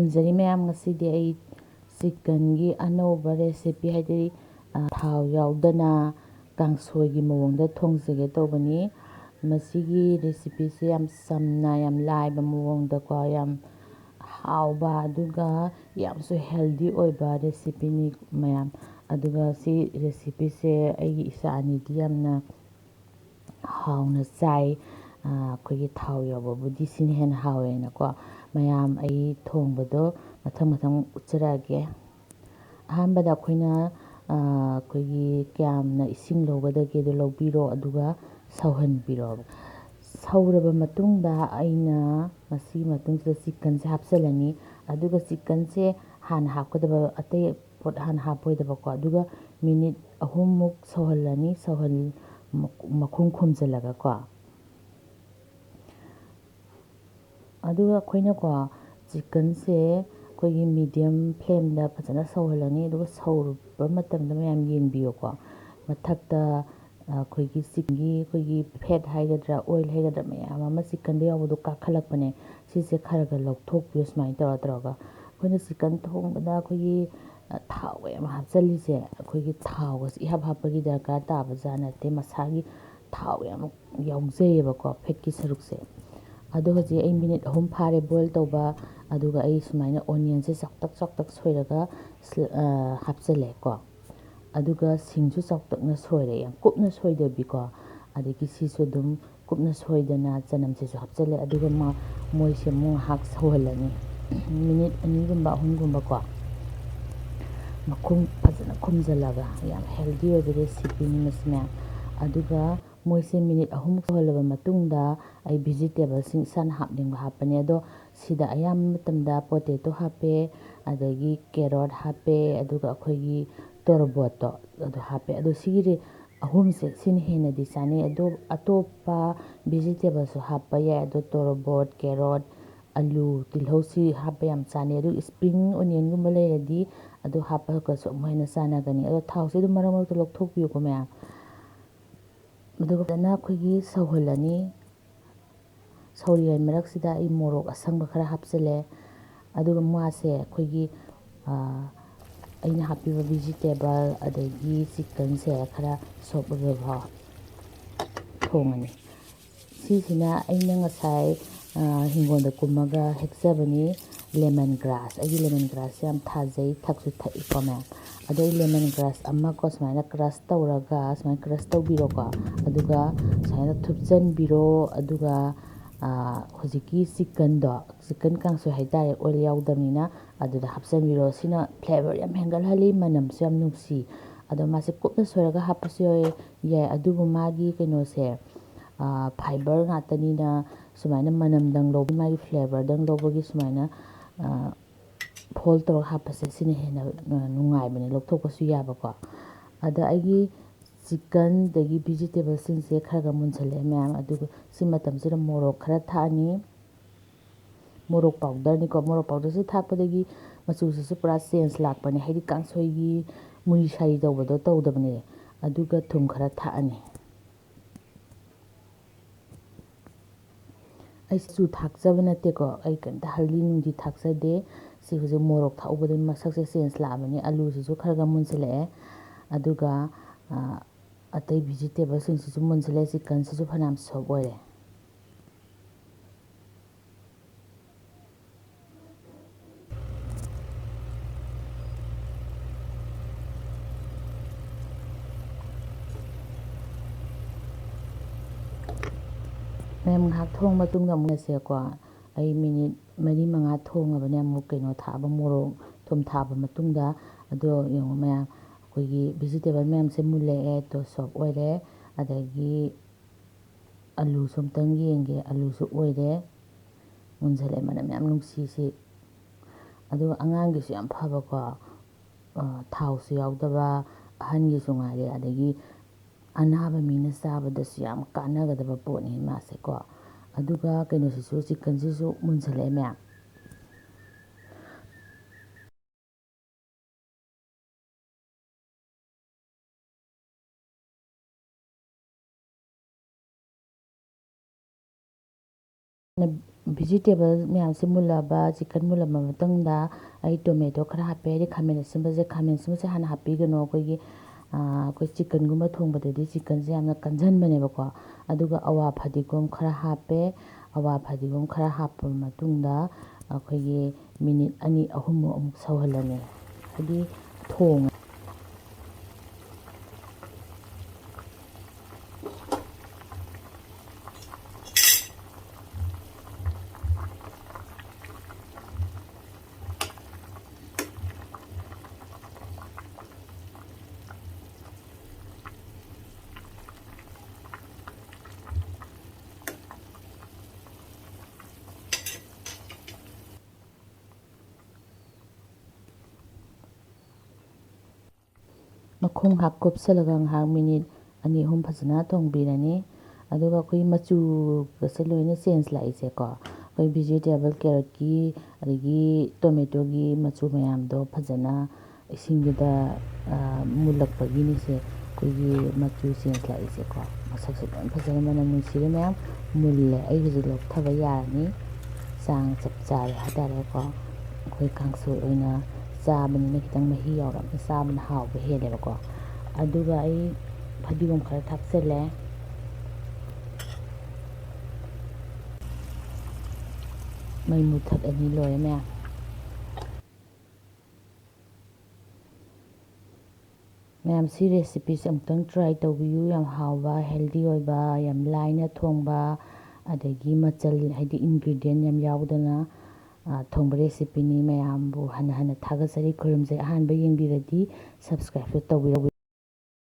ꯈꯨꯔꯨꯝꯖꯔꯤ ꯃꯌꯥꯝ, ꯉꯁꯤꯗꯤ ꯑꯩ ꯆꯤꯛꯀꯟꯒꯤ ꯑꯅꯧꯕ ꯔꯦꯁꯤꯄꯤ ꯍꯥꯏꯗꯤ ꯊꯥꯎ ꯌꯥꯎꯗꯅ ꯀꯥꯡꯁꯣꯏꯒꯤ ꯃꯑꯣꯡꯗ ꯊꯣꯡꯖꯒꯦ ꯇꯧꯕꯅꯤ꯫ ꯃꯁꯤꯒꯤ ꯔꯦꯁꯤꯄꯤꯁꯦ ꯌꯥꯝ ꯆꯝꯅ, ꯌꯥꯝ ꯂꯥꯏꯕ ꯃꯑꯣꯡꯗꯀꯣ, ꯌꯥꯝ ꯍꯥꯎꯕ ꯑꯗꯨꯒ ꯌꯥꯝꯁꯨ ꯍꯦꯜꯗꯤ ꯑꯣꯏꯕ ꯔꯦꯁꯤꯄꯤꯅꯤ ꯃꯌꯥꯝ꯫ ꯑꯗꯨꯒ ꯁꯤ ꯔꯦꯁꯤꯄꯤꯁꯦ ꯑꯩꯒꯤ ꯏꯆꯥ ꯑꯅꯤꯗꯤ ꯌꯥꯝꯅ ꯍꯥꯎꯅ ꯆꯥꯏ꯫ ꯑꯩꯈꯣꯏꯒꯤ ꯊꯥꯎ ꯌꯥꯎꯕꯕꯨꯗꯤ ꯁꯤꯅ ꯍꯦꯟꯅ ꯍꯥꯎꯋꯦꯅꯀꯣ꯫ ꯃꯌꯥꯝ ꯑꯩ ꯊꯣꯡꯕꯗꯣ ꯃꯊꯪ ꯃꯊꯪ ꯎꯠꯆꯔꯛꯑꯒꯦ꯫ ꯑꯍꯥꯟꯕꯗ ꯑꯩꯈꯣꯏꯅ ꯑꯩꯈꯣꯏꯒꯤ ꯀꯌꯥꯝꯅ ꯏꯁꯤꯡ ꯂꯧꯒꯗꯒꯦꯗꯣ ꯂꯧꯕꯤꯔꯣ, ꯑꯗꯨꯒ ꯁꯧꯍꯟꯕꯤꯔꯣ꯫ ꯁꯧꯔꯕ ꯃꯇꯨꯡꯗ ꯑꯩꯅ ꯃꯁꯤꯒꯤ ꯃꯇꯨꯡꯁꯤꯗ ꯆꯤꯛꯀꯟꯁꯦ ꯍꯥꯞꯆꯤꯜꯂꯅꯤ꯫ ꯑꯗꯨꯒ ꯆꯤꯛꯀꯟꯁꯦ ꯍꯥꯟꯅ ꯍꯥꯞꯀꯗꯕ, ꯑꯇꯩ ꯄꯣꯠ ꯍꯥꯟꯅ ꯍꯥꯞꯄꯣꯏꯗꯕꯀꯣ꯫ ꯑꯗꯨꯒ ꯃꯤꯅꯤꯠ 3ꯃꯨꯛ ꯁꯧꯍꯜꯂꯅꯤ, ꯃꯈꯨꯝ ꯈꯨꯝꯖꯤꯜꯂꯒꯀꯣ꯫ ꯑꯗꯨꯒ ꯑꯩꯈꯣꯏꯅꯀꯣ ꯆꯤꯛꯀꯟꯁꯦ ꯑꯩꯈꯣꯏꯒꯤ ꯃꯤꯗꯤꯌꯝ ꯐ꯭ꯂꯦꯝꯗ ꯐꯖꯅ ꯁꯧꯍꯜꯂꯅꯤ꯫ ꯑꯗꯨꯒ ꯁꯧꯔꯕ ꯃꯇꯝꯗ ꯃꯌꯥꯝ ꯌꯦꯡꯕꯤꯌꯨꯀꯣ, ꯃꯊꯛꯇ ꯑꯩꯈꯣꯏꯒꯤ ꯆꯤꯛꯀꯟꯒꯤ ꯑꯩꯈꯣꯏꯒꯤ ꯐꯦꯠ ꯍꯥꯏꯒꯗ꯭ꯔꯥ, ꯑꯣꯏꯜ ꯍꯥꯏꯒꯗ꯭ꯔꯥ, ꯃꯌꯥꯝ ꯑꯃ ꯆꯤꯛꯀꯟꯗ ꯌꯥꯎꯕꯗꯣ ꯀꯥꯈꯠꯂꯛꯄꯅꯦ꯫ ꯁꯤꯁꯦ ꯈꯔ ꯈꯔ ꯂꯧꯊꯣꯛꯄꯤꯌꯨ, ꯁꯨꯃꯥꯏꯅ ꯇꯧꯔꯒ ꯑꯩꯈꯣꯏꯅ ꯆꯤꯛꯀꯟ ꯊꯣꯡꯕꯗ ꯑꯩꯈꯣꯏꯒꯤ ꯊꯥꯎ ꯌꯥꯝ ꯍꯥꯞꯆꯜꯂꯤꯁꯦ, ꯑꯩꯈꯣꯏꯒꯤ ꯊꯥꯎꯒꯁꯦ ꯏꯍꯥꯞ ꯍꯥꯞꯄꯒꯤ ꯗꯔꯀꯥꯔ ꯇꯥꯕꯖꯥꯠ ꯅꯠꯇꯦ꯫ ꯃꯁꯥꯒꯤ ꯊꯥꯎ ꯌꯥꯝ ꯌꯥꯎꯖꯩꯌꯦꯕꯀꯣ, ꯐꯦꯠꯀꯤ ꯁꯔꯨꯛꯁꯦ꯫ ꯑꯗꯣ ꯍꯧꯖꯤꯛ ꯑꯩ ꯃꯤꯅꯤꯠ 3 ꯐꯥꯔꯦ ꯕꯣꯏꯜ ꯇꯧꯕ꯫ ꯑꯗꯨꯒ ꯑꯩ ꯁꯨꯃꯥꯏꯅ ꯑꯣꯅꯤꯌꯟꯁꯦ ꯆꯥꯎꯇꯛ ꯁꯣꯏꯔꯒ ꯍꯥꯞꯆꯜꯂꯦꯀꯣ꯫ ꯑꯗꯨꯒ ꯁꯤꯡꯁꯨ ꯆꯥꯎꯇꯛꯅ ꯁꯣꯏꯔꯦ, ꯌꯥꯝ ꯀꯨꯞꯅ ꯁꯣꯏꯗꯕꯤꯀꯣ꯫ ꯑꯗꯒꯤ ꯁꯤꯁꯨ ꯑꯗꯨꯝ ꯀꯨꯞꯅ ꯁꯣꯏꯗꯅ ꯆꯅꯝꯁꯤꯁꯨ ꯍꯥꯞꯆꯜꯂꯦ꯫ ꯑꯗꯨꯒ ꯃꯣꯏꯁꯦ ꯑꯃꯨꯛ ꯉꯥꯏꯍꯥꯛ ꯁꯧꯍꯜꯂꯅꯤ, ꯃꯤꯅꯤꯠ 2ꯒꯨꯝꯕ 3ꯒꯨꯝꯕꯀꯣ, ꯃꯈꯨꯝ ꯐꯖꯅ ꯈꯨꯝꯖꯤꯜꯂꯒ꯫ ꯌꯥꯝ ꯍꯦꯜꯗꯤ ꯑꯣꯏꯕ ꯔꯦꯁꯤꯄꯤꯅꯤ ꯃꯁꯤ ꯃꯌꯥꯝ꯫ ꯑꯗꯨꯒ ꯃꯣꯏꯁꯦ ꯃꯤꯅꯤꯠ 3ꯃꯨꯛ ꯁꯧꯍꯜꯂꯕ ꯃꯇꯨꯡꯗ ꯑꯩ ꯚꯤꯖꯤꯇꯦꯕꯜꯁꯤꯡ ꯏꯁꯥꯅ ꯍꯥꯞꯅꯤꯡꯕ ꯍꯥꯞꯄꯅꯤ꯫ ꯑꯗꯣ ꯁꯤꯗ ꯑꯌꯥꯝꯕ ꯃꯇꯝꯗ ꯄꯣꯇꯦꯇꯣ ꯍꯥꯞꯄꯦ, ꯑꯗꯒꯤ ꯀꯦꯔꯣꯠ ꯍꯥꯞꯄꯦ, ꯑꯗꯨꯒ ꯑꯩꯈꯣꯏꯒꯤ ꯇꯣꯔꯕꯣꯠꯇꯣ ꯑꯗꯨ ꯍꯥꯞꯄꯦ꯫ ꯑꯗꯣ ꯁꯤꯒꯤ 3ꯁꯦ ꯁꯤꯅ ꯍꯦꯟꯅꯗꯤ ꯆꯥꯅꯩ꯫ ꯑꯗꯣ ꯑꯇꯣꯞꯄ ꯚꯤꯖꯤꯇꯦꯕꯜꯁꯨ ꯍꯥꯞꯄ ꯌꯥꯏ꯫ ꯑꯗꯣ ꯇꯣꯔꯕꯣꯠ, ꯀꯦꯔꯣꯠ, ꯑꯂꯨ, ꯇꯤꯜꯍꯧꯁꯤ ꯍꯥꯞꯄ ꯌꯥꯝ ꯆꯥꯅꯩ꯫ ꯑꯗꯨꯒ ꯏꯁꯄ꯭ꯔꯤꯡ ꯑꯣꯅꯤꯌꯟꯒꯨꯝꯕ ꯂꯩꯔꯗꯤ ꯑꯗꯨ ꯍꯥꯞꯄꯒꯁꯨ ꯑꯃꯨꯛ ꯍꯦꯟꯅ ꯆꯥꯟꯅꯒꯅꯤ꯫ ꯑꯗꯣ ꯊꯥꯎꯁꯦ ꯑꯗꯨꯝ ꯃꯔꯛ ꯃꯔꯛꯇ ꯂꯧꯊꯣꯛꯄꯤꯌꯨꯀꯣ ꯃꯌꯥꯝ꯫ ꯑꯗꯨꯒ ꯐꯖꯅ ꯑꯩꯈꯣꯏꯒꯤ ꯁꯧꯍꯜꯂꯅꯤ꯫ ꯁꯧꯔꯤꯉꯩ ꯃꯔꯛꯁꯤꯗ ꯑꯩ ꯃꯣꯔꯣꯛ ꯑꯁꯪꯕ ꯈꯔ ꯍꯥꯞꯆꯤꯜꯂꯦ꯫ ꯑꯗꯨꯒ ꯃꯥꯁꯦ ꯑꯩꯈꯣꯏꯒꯤ ꯑꯩꯅ ꯍꯥꯞꯄꯤꯕ ꯚꯤꯖꯤꯇꯦꯕꯜ ꯑꯗꯒꯤ ꯆꯤꯛꯀꯟꯁꯦ ꯈꯔ ꯁꯣꯞ ꯑꯣꯏꯕ ꯐꯥꯎ ꯊꯣꯡꯉꯅꯤ꯫ ꯁꯤꯁꯤꯅ ꯑꯩꯅ ꯉꯁꯥꯏ ꯍꯤꯡꯒꯣꯜꯗ ꯀꯨꯝꯃꯒ ꯍꯦꯛꯆꯕꯅꯤ, ꯂꯦꯃꯟ ꯒ꯭ꯔꯥꯁ꯫ ꯑꯩꯒꯤ ꯂꯦꯃꯟ ꯒ꯭ꯔꯥꯁꯁꯦ ꯌꯥꯝ ꯊꯥꯖꯩ, ꯊꯛꯁꯨ ꯊꯛꯏꯀꯣ ꯃꯌꯥꯝ꯫ ꯑꯗꯣ ꯑꯩ ꯂꯦꯃꯟ ꯒ꯭ꯔꯥꯁ ꯑꯃꯀꯣ ꯁꯨꯃꯥꯏꯅ ꯀ꯭ꯔꯁ ꯇꯧꯔꯒ ꯁꯨꯃꯥꯏꯅ ꯀ꯭ꯔꯁ ꯇꯧꯕꯤꯔꯣꯀꯣ꯫ ꯑꯗꯨꯒ ꯁꯨꯃꯥꯏꯅ ꯊꯨꯞꯆꯟꯕꯤꯔꯣ꯫ ꯑꯗꯨꯒ ꯍꯧꯖꯤꯛꯀꯤ ꯆꯤꯛꯀꯟ ꯀꯥꯡꯁꯣꯏ ꯍꯥꯏꯇꯥꯔꯦ, ꯑꯣꯏꯜ ꯌꯥꯎꯗꯕꯅꯤꯅ ꯑꯗꯨꯗ ꯍꯥꯞꯆꯟꯕꯤꯔꯣ꯫ ꯁꯤꯅ ꯐ꯭ꯂꯦꯕꯔ ꯌꯥꯝ ꯍꯦꯟꯒꯠꯍꯜꯂꯤ, ꯃꯅꯝꯁꯨ ꯌꯥꯝ ꯅꯨꯡꯁꯤ꯫ ꯑꯗꯣ ꯃꯥꯁꯦ ꯀꯨꯞꯅ ꯁꯣꯏꯔꯒ ꯍꯥꯞꯄꯁꯨ ꯌꯥꯏ꯫ ꯑꯗꯨꯕꯨ ꯃꯥꯒꯤ ꯀꯩꯅꯣꯁꯦ ꯐꯥꯏꯕꯔ ꯉꯥꯛꯇꯅꯤꯅ ꯁꯨꯃꯥꯏꯅ ꯃꯅꯝꯗꯪ ꯂꯧꯕ, ꯃꯥꯒꯤ ꯐ꯭ꯂꯦꯕꯔꯗꯪ ꯂꯧꯕꯒꯤ ꯁꯨꯃꯥꯏꯅ ꯐꯣꯜ ꯇꯧꯔꯒ ꯍꯥꯞꯄꯁꯦ ꯁꯤꯅ ꯍꯦꯟꯅ ꯅꯨꯡꯉꯥꯏꯕꯅꯦ, ꯂꯧꯊꯣꯛꯄꯁꯨ ꯌꯥꯕꯀꯣ꯫ ꯑꯗ ꯑꯩꯒꯤ ꯆꯤꯛꯀꯟꯗꯒꯤ ꯚꯤꯖꯤꯇꯦꯕꯜꯁꯤꯡꯁꯦ ꯈꯔ ꯈꯔ ꯃꯨꯟꯁꯜꯂꯛꯑꯦ ꯃꯌꯥꯝ꯫ ꯑꯗꯨꯒ ꯁꯤ ꯃꯇꯝꯁꯤꯗ ꯃꯣꯔꯣꯛ ꯈꯔ ꯊꯥꯛꯑꯅꯤ, ꯃꯣꯔꯣꯛ ꯄꯥꯎꯗꯔꯅꯤꯀꯣ꯫ ꯃꯣꯔꯣꯛ ꯄꯥꯎꯗꯔꯁꯤ ꯊꯥꯛꯄꯗꯒꯤ ꯃꯆꯨꯁꯤꯁꯨ ꯄꯨꯔꯥ ꯆꯦꯟꯖ ꯂꯥꯛꯄꯅꯦ, ꯍꯥꯏꯗꯤ ꯀꯥꯡꯁꯣꯏꯒꯤ ꯃꯨꯔꯤ ꯁꯥꯔꯤ ꯇꯧꯕꯗꯣ ꯇꯧꯗꯕꯅꯦ꯫ ꯑꯗꯨꯒ ꯊꯨꯝ ꯈꯔ ꯊꯥꯛꯑꯅꯤ꯫ ꯑꯩ ꯆꯨ ꯊꯥꯛꯆꯕ ꯅꯠꯇꯦꯀꯣ, ꯑꯩ ꯀꯩꯝꯇ ꯍꯜꯗꯤ ꯅꯨꯡꯗꯤ ꯊꯥꯛꯆꯗꯦ꯫ ꯁꯤ ꯍꯧꯖꯤꯛ ꯃꯣꯔꯣꯛ ꯊꯥꯛꯎꯕꯗꯒꯤ ꯃꯁꯛꯁꯦ ꯆꯦꯟꯖ ꯂꯥꯛꯑꯕꯅꯤ꯫ ꯑꯂꯨꯁꯤꯁꯨ ꯈꯔ ꯈꯔ ꯃꯨꯟꯁꯤꯜꯂꯛꯑꯦ꯫ ꯑꯗꯨꯒ ꯑꯇꯩ ꯚꯤꯖꯤꯇꯦꯕꯜꯁꯤꯡꯁꯤꯁꯨ ꯃꯨꯟꯁꯤꯜꯂꯛꯑꯦ, ꯆꯤꯛꯀꯟꯁꯤꯁꯨ ꯐꯅꯌꯥꯝ ꯁꯣꯞ ꯑꯣꯏꯔꯦ꯫ ꯃꯌꯥꯝ ꯉꯥꯏꯍꯥꯛ ꯊꯣꯡ ꯃꯇꯨꯡꯗ ꯑꯃꯨꯛ ꯅꯁꯦꯀꯣ, ꯑꯩ ꯃꯤꯅꯤꯠ 4-5 ꯊꯣꯡꯉꯕꯅꯦ꯫ ꯑꯃꯨꯛ ꯀꯩꯅꯣ ꯊꯥꯛꯑꯕ, ꯃꯣꯔꯣꯛ ꯊꯨꯝ ꯊꯥꯕ ꯃꯇꯨꯡꯗ ꯑꯗꯣ ꯌꯦꯡꯉꯣ ꯃꯌꯥꯝ, ꯑꯩꯈꯣꯏꯒꯤ ꯚꯤꯖꯤꯇꯦꯕꯜ ꯃꯌꯥꯝꯁꯦ ꯃꯨꯜꯂꯛꯑꯦ, ꯁꯣꯞ ꯑꯣꯏꯔꯦ꯫ ꯑꯗꯒꯤ ꯑꯂꯨꯁꯨ ꯑꯝꯇꯪ ꯌꯦꯡꯒꯦ, ꯑꯂꯨꯁꯨ ꯑꯣꯏꯔꯦ, ꯃꯨꯟꯁꯤꯜꯂꯛꯑꯦ, ꯃꯅꯝ ꯌꯥꯝ ꯅꯨꯡꯁꯤꯁꯤ꯫ ꯑꯗꯨꯒ ꯑꯉꯥꯡꯒꯤꯁꯨ ꯌꯥꯝ ꯐꯕꯀꯣ, ꯊꯥꯎꯁꯨ ꯌꯥꯎꯗꯕ, ꯑꯍꯟꯒꯤꯁꯨ ꯉꯥꯏꯔꯦ, ꯑꯗꯒꯤ ꯑꯅꯥꯕ ꯃꯤꯅ ꯆꯥꯕꯗꯁꯨ ꯌꯥꯝ ꯀꯥꯟꯅꯒꯗꯕ ꯄꯣꯠꯅꯤ ꯃꯥꯁꯦꯀꯣ꯫ ꯑꯗꯨꯒ ꯀꯩꯅꯣꯁꯤꯁꯨ ꯆꯤꯛꯀꯟꯁꯤꯁꯨ ꯃꯨꯟꯁꯤꯜꯂꯛꯑꯦ ꯃꯌꯥꯝ꯫ ꯚꯤꯖꯤꯇꯦꯕꯜ ꯃꯌꯥꯝꯁꯦ ꯃꯨꯜꯂꯕ ꯆꯤꯛꯀꯟ ꯃꯨꯜꯂꯕ ꯃꯇꯨꯡꯗ ꯑꯩ ꯇꯣꯃꯦꯇꯣ ꯈꯔ ꯍꯥꯞꯄꯦ ꯍꯥꯏꯗꯤ ꯈꯥꯃꯦꯟ ꯑꯁꯤꯟꯕꯁꯦ ꯍꯥꯟꯅ ꯍꯥꯞꯄꯤꯒꯅꯣ ꯑꯩꯈꯣꯏ ꯆꯤꯛꯀꯟꯒꯨꯝꯕ ꯊꯣꯡꯕꯗꯗꯤ ꯆꯤꯛꯀꯟꯁꯦ ꯌꯥꯝꯅ ꯀꯟꯖꯟꯕꯅꯦꯕꯀꯣ ꯑꯗꯨꯒ ꯑꯋꯥ ꯐꯗꯤꯒꯣꯝ ꯈꯔ ꯍꯥꯞꯄꯦ ꯑꯋꯥ ꯐꯗꯤꯒꯣꯝ ꯈꯔ ꯍꯥꯞꯄ ꯃꯇꯨꯡꯗ ꯑꯩꯈꯣꯏꯒꯤ ꯃꯤꯅꯤꯠ 2-3ꯃꯨꯛ ꯑꯃꯨꯛ ꯁꯧꯍꯜꯂꯅꯤ ꯍꯥꯏꯗꯤ ꯊꯣꯡꯉ ꯃꯈꯨꯝ ꯀꯨꯞꯁꯜꯂꯒ ꯉꯥꯏꯍꯥꯛ ꯃꯤꯅꯤꯠ 2-3 ꯐꯖꯅ ꯊꯣꯡꯕꯤꯔꯅꯤ ꯑꯗꯨꯒ ꯑꯩꯈꯣꯏ ꯃꯆꯨꯒꯁꯦ ꯂꯣꯏꯅ ꯆꯦꯟꯖ ꯂꯥꯛꯏꯁꯦꯀꯣ ꯑꯩꯈꯣꯏ ꯚꯤꯖꯤꯇꯦꯕꯜ ꯀꯦꯔꯣꯠꯀꯤ ꯑꯗꯒꯤ ꯇꯣꯃꯦꯇꯣꯒꯤ ꯃꯆꯨ ꯃꯌꯥꯝꯗꯣ ꯐꯖꯅ ꯏꯁꯤꯡꯗꯨꯗ ꯃꯨꯜꯂꯛꯄꯒꯤꯅꯤꯁꯦ ꯑꯩꯈꯣꯏꯒꯤ ꯃꯆꯨ ꯆꯦꯟꯖ ꯂꯥꯛꯏꯁꯦꯀꯣ ꯃꯁꯛꯁꯨ ꯂꯣꯏ ꯐꯖꯅ ꯃꯅꯝ ꯅꯨꯡꯁꯤꯕ ꯃꯌꯥꯝ ꯃꯨꯜꯂꯦ ꯑꯩ ꯍꯧꯖꯤꯛ ꯂꯧꯊꯕ ꯌꯥꯔꯅꯤ ꯆꯥꯡ ꯆꯞ ꯆꯥꯔꯦ ꯍꯥꯏꯇꯥꯔꯦꯀꯣ ꯑꯩꯈꯣꯏ ꯀꯥꯡꯁꯣꯏ ꯑꯣꯏꯅ ꯆꯥꯕꯅꯤꯅ ꯈꯤꯇꯪ ꯃꯍꯤ ꯌꯥꯎꯔꯞꯅ ꯆꯥꯕꯅ ꯍꯥꯎꯕ ꯍꯦꯜꯂꯦꯕꯀꯣ ꯑꯗꯨꯒ ꯑꯩ ꯐꯗꯤꯒꯣꯝ ꯈꯔ ꯊꯥꯛꯆꯜꯂꯦ ꯃꯩ ꯃꯨꯊꯠꯂꯅꯤ ꯂꯣꯏꯔꯦ ꯃꯌꯥꯝ ꯁꯤ ꯔꯦꯁꯤꯄꯤꯁꯦ ꯑꯃꯨꯛꯇꯪ ꯇ꯭ꯔꯥꯏ ꯇꯧꯕꯤꯌꯨ ꯌꯥꯝ ꯍꯥꯎꯕ ꯍꯦꯜꯗꯤ ꯑꯣꯏꯕ ꯌꯥꯝ ꯂꯥꯏꯅ ꯊꯣꯡꯕ ꯑꯗꯒꯤ ꯃꯆꯜ ꯍꯥꯏꯗꯤ ꯏꯟꯒ꯭ꯔꯤꯗꯤꯌꯦꯟ ꯌꯥꯝ ꯌꯥꯎꯗꯅ ꯊꯣꯡꯕ ꯔꯦꯁꯤꯄꯤꯅꯤ ꯃꯌꯥꯝꯕꯨ ꯍꯟꯅ ꯊꯥꯒꯠꯆꯔꯤ ꯈꯨꯔꯨꯝꯖꯩ ꯑꯍꯥꯟꯕ ꯌꯦꯡꯕꯤꯔꯗꯤ ꯁꯕꯁꯀ꯭ꯔꯥꯏꯕꯁꯨ ꯇꯧꯕꯤꯔꯧ